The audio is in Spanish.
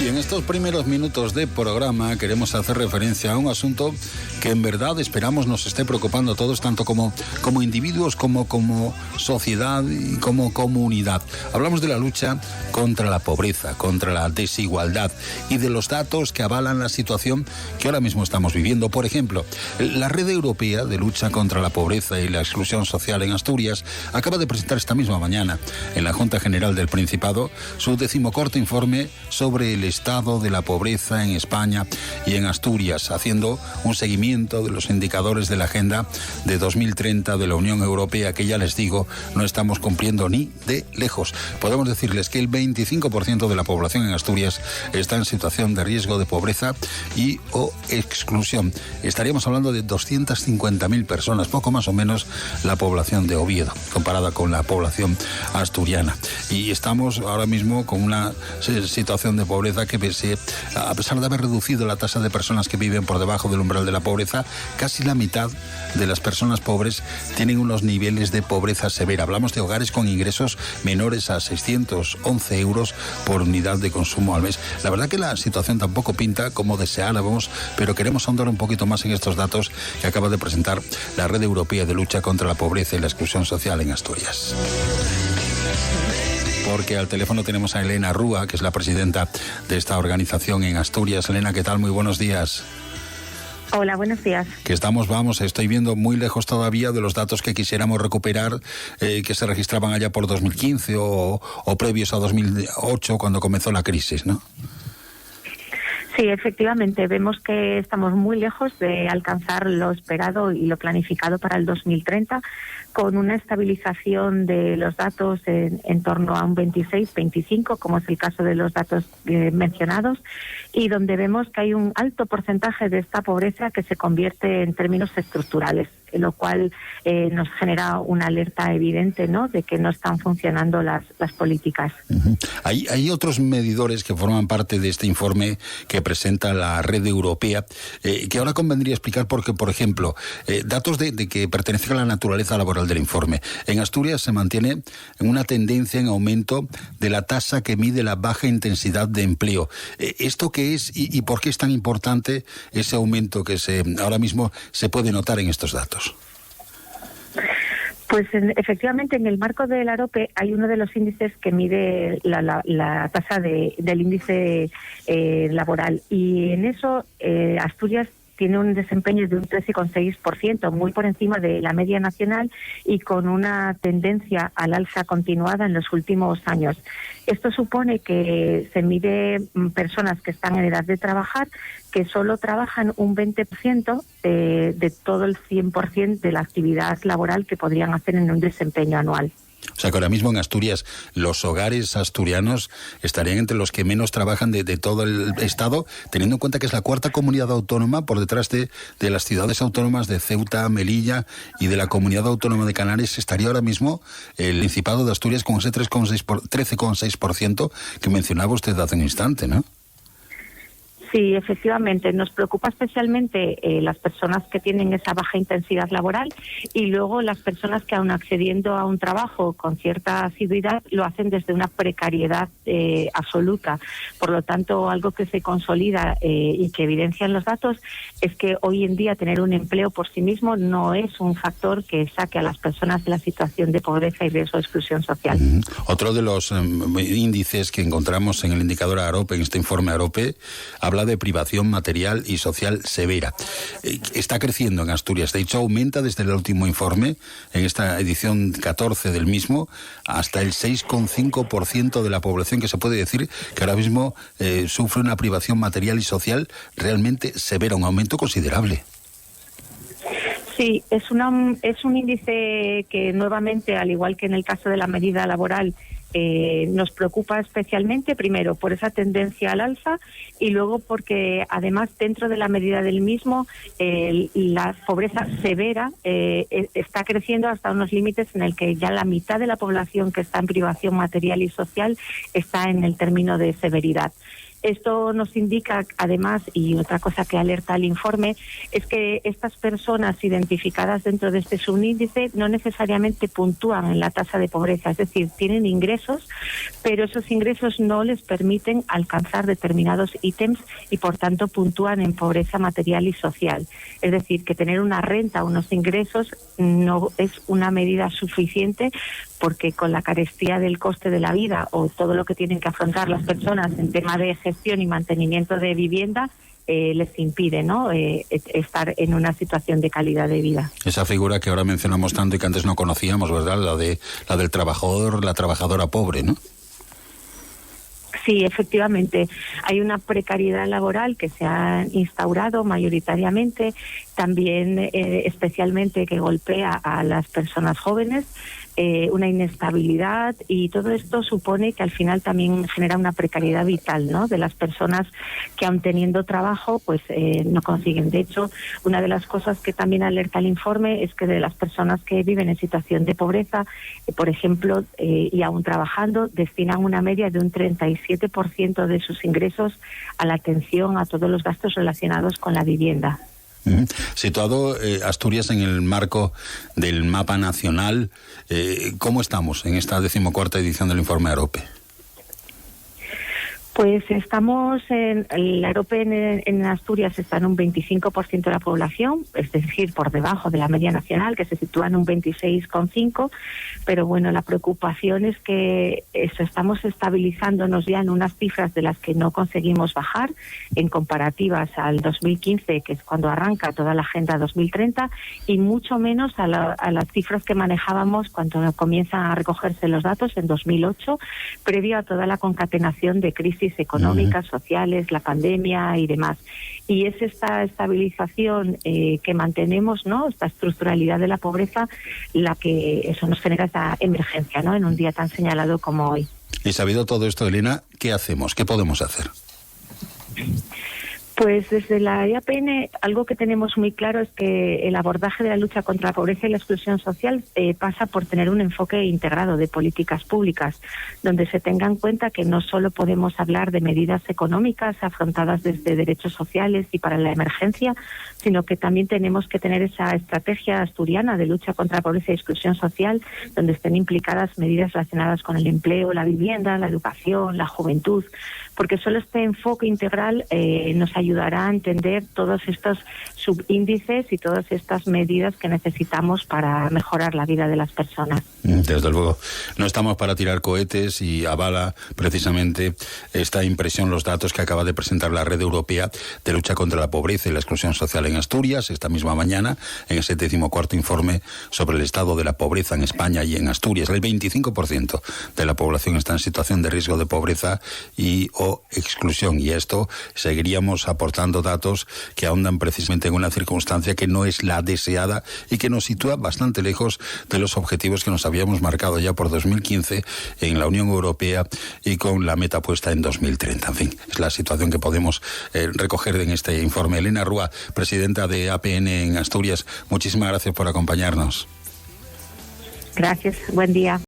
en estos primeros minutos de programa queremos hacer referencia a un asunto que en verdad esperamos nos esté preocupando a todos, tanto como individuos, como sociedad y como comunidad. Hablamos de la lucha contra la pobreza, contra la desigualdad y de los datos que avalan la situación que ahora mismo estamos viviendo. Por ejemplo, la Red Europea de Lucha contra la Pobreza y la Exclusión Social en Asturias acaba de presentar esta misma mañana en la Junta General del Principado su 14º informe sobre el estado de la pobreza en España y en Asturias, haciendo un seguimiento de los indicadores de la Agenda de 2030 de la Unión Europea, que ya les digo, no estamos cumpliendo ni de lejos. Podemos decirles que el 25% de la población en Asturias está en situación de riesgo de pobreza y o exclusión. Estaríamos hablando de 250.000 personas, poco más o menos la población de Oviedo, comparada con la población asturiana. Y estamos ahora mismo con una situación de pobreza que, a pesar de haber reducido la tasa de personas que viven por debajo del umbral de la pobreza, casi la mitad de las personas pobres tienen unos niveles de pobreza severa. Hablamos de hogares con ingresos menores a 611 euros por unidad de consumo al mes. La verdad que la situación tampoco pinta como deseábamos, pero queremos ahondar un poquito más en estos datos que acaba de presentar la Red Europea de Lucha contra la Pobreza y la Exclusión Social en Asturias. Porque al teléfono tenemos a Elena Rúa, que es la presidenta de esta organización en Asturias. Elena, ¿qué tal? Muy buenos días. Hola, buenos días. Que estoy viendo muy lejos todavía de los datos que quisiéramos recuperar, que se registraban allá por 2015 o previos a 2008, cuando comenzó la crisis, ¿no? Sí, efectivamente, vemos que estamos muy lejos de alcanzar lo esperado y lo planificado para el 2030, con una estabilización de los datos en torno a un 26-25, como es el caso de los datos mencionados, y donde vemos que hay un alto porcentaje de esta pobreza que se convierte en términos estructurales, lo cual nos genera una alerta evidente, ¿no?, de que no están funcionando las políticas. Uh-huh. Hay otros medidores que forman parte de este informe que presenta la Red Europea, que ahora convendría explicar porque, por ejemplo, datos de que pertenecen a la naturaleza laboral del informe. En Asturias se mantiene una tendencia en aumento de la tasa que mide la baja intensidad de empleo. ¿Esto qué es y por qué es tan importante ese aumento que ahora mismo se puede notar en estos datos? Pues efectivamente, en el marco del AROPE hay uno de los índices que mide la tasa del índice laboral, y en eso Asturias tiene un desempeño de un 13,6%, muy por encima de la media nacional y con una tendencia al alza continuada en los últimos años. Esto supone que se mide personas que están en edad de trabajar, que solo trabajan un 20% de todo el 100% de la actividad laboral que podrían hacer en un desempeño anual. O sea que ahora mismo en Asturias los hogares asturianos estarían entre los que menos trabajan de todo el Estado, teniendo en cuenta que es la cuarta comunidad autónoma por detrás de las ciudades autónomas de Ceuta, Melilla y de la comunidad autónoma de Canarias. Estaría ahora mismo el Principado de Asturias con ese 13,6% que mencionaba usted hace un instante, ¿no? Sí, efectivamente. Nos preocupa especialmente las personas que tienen esa baja intensidad laboral y luego las personas que, aun accediendo a un trabajo con cierta asiduidad, lo hacen desde una precariedad absoluta. Por lo tanto, algo que se consolida y que evidencian los datos es que hoy en día tener un empleo por sí mismo no es un factor que saque a las personas de la situación de pobreza y riesgo de exclusión social. Otro de los índices que encontramos en el indicador AROPE, en este informe AROPE, habla de privación material y social severa. Está creciendo en Asturias. De hecho, aumenta desde el último informe, en esta edición 14 del mismo, hasta el 6,5% de la población, que se puede decir que ahora mismo sufre una privación material y social realmente severa, un aumento considerable. Sí, es un índice que nuevamente, al igual que en el caso de la medida laboral, nos preocupa especialmente, primero por esa tendencia al alza y luego porque además dentro de la medida del mismo la pobreza severa está creciendo hasta unos límites en el que ya la mitad de la población que está en privación material y social está en el término de severidad. Esto nos indica, además, y otra cosa que alerta el informe, es que estas personas identificadas dentro de este subíndice no necesariamente puntúan en la tasa de pobreza, es decir, tienen ingresos, pero esos ingresos no les permiten alcanzar determinados ítems y, por tanto, puntúan en pobreza material y social. Es decir, que tener una renta, unos ingresos, no es una medida suficiente, porque con la carestía del coste de la vida o todo lo que tienen que afrontar las personas en tema de gestión y mantenimiento de vivienda, les impide, ¿no?, estar en una situación de calidad de vida. Esa figura que ahora mencionamos tanto y que antes no conocíamos, ¿verdad? La del trabajador, la trabajadora pobre, ¿no? Sí, efectivamente. Hay una precariedad laboral que se ha instaurado mayoritariamente, también especialmente que golpea a las personas jóvenes, una inestabilidad, y todo esto supone que al final también genera una precariedad vital, ¿no?, de las personas que, aun teniendo trabajo, pues no consiguen. De hecho, una de las cosas que también alerta el informe es que de las personas que viven en situación de pobreza, por ejemplo, y aún trabajando, destinan una media de un 37% de sus ingresos a la atención a todos los gastos relacionados con la vivienda. Situado Asturias en el marco del mapa nacional, ¿cómo estamos en esta 14ª edición del Informe AROPE? Pues estamos la AROPE en Asturias está en un 25% de la población, es decir, por debajo de la media nacional, que se sitúa en un 26,5%, pero bueno, la preocupación es que estamos estabilizándonos ya en unas cifras de las que no conseguimos bajar en comparativas al 2015, que es cuando arranca toda la Agenda 2030, y mucho menos a las cifras que manejábamos cuando comienzan a recogerse los datos en 2008, previo a toda la concatenación de crisis económicas, sociales, la pandemia y demás. Y es esta estabilización que mantenemos, ¿no?, esta estructuralidad de la pobreza, la que eso nos genera esta emergencia, ¿no?, en un día tan señalado como hoy. Y sabido todo esto, Elena, ¿qué hacemos? ¿Qué podemos hacer? Pues desde la IAPN algo que tenemos muy claro es que el abordaje de la lucha contra la pobreza y la exclusión social pasa por tener un enfoque integrado de políticas públicas, donde se tenga en cuenta que no solo podemos hablar de medidas económicas afrontadas desde derechos sociales y para la emergencia, sino que también tenemos que tener esa estrategia asturiana de lucha contra la pobreza y exclusión social, donde estén implicadas medidas relacionadas con el empleo, la vivienda, la educación, la juventud, porque solo este enfoque integral nos ayudará a entender todos estos subíndices y todas estas medidas que necesitamos para mejorar la vida de las personas. Desde luego, no estamos para tirar cohetes, y avala precisamente esta impresión los datos que acaba de presentar la Red Europea de Lucha contra la Pobreza y la Exclusión Social en Asturias esta misma mañana, en ese 14º informe sobre el estado de la pobreza en España y en Asturias. El 25% de la población está en situación de riesgo de pobreza y o exclusión, y esto seguiríamos aportando datos que ahondan precisamente en una circunstancia que no es la deseada y que nos sitúa bastante lejos de los objetivos que nos habíamos marcado ya por 2015 en la Unión Europea y con la meta puesta en 2030. En fin, es la situación que podemos recoger en este informe. Elena Rúa, presidenta de APN en Asturias, muchísimas gracias por acompañarnos. Gracias, buen día.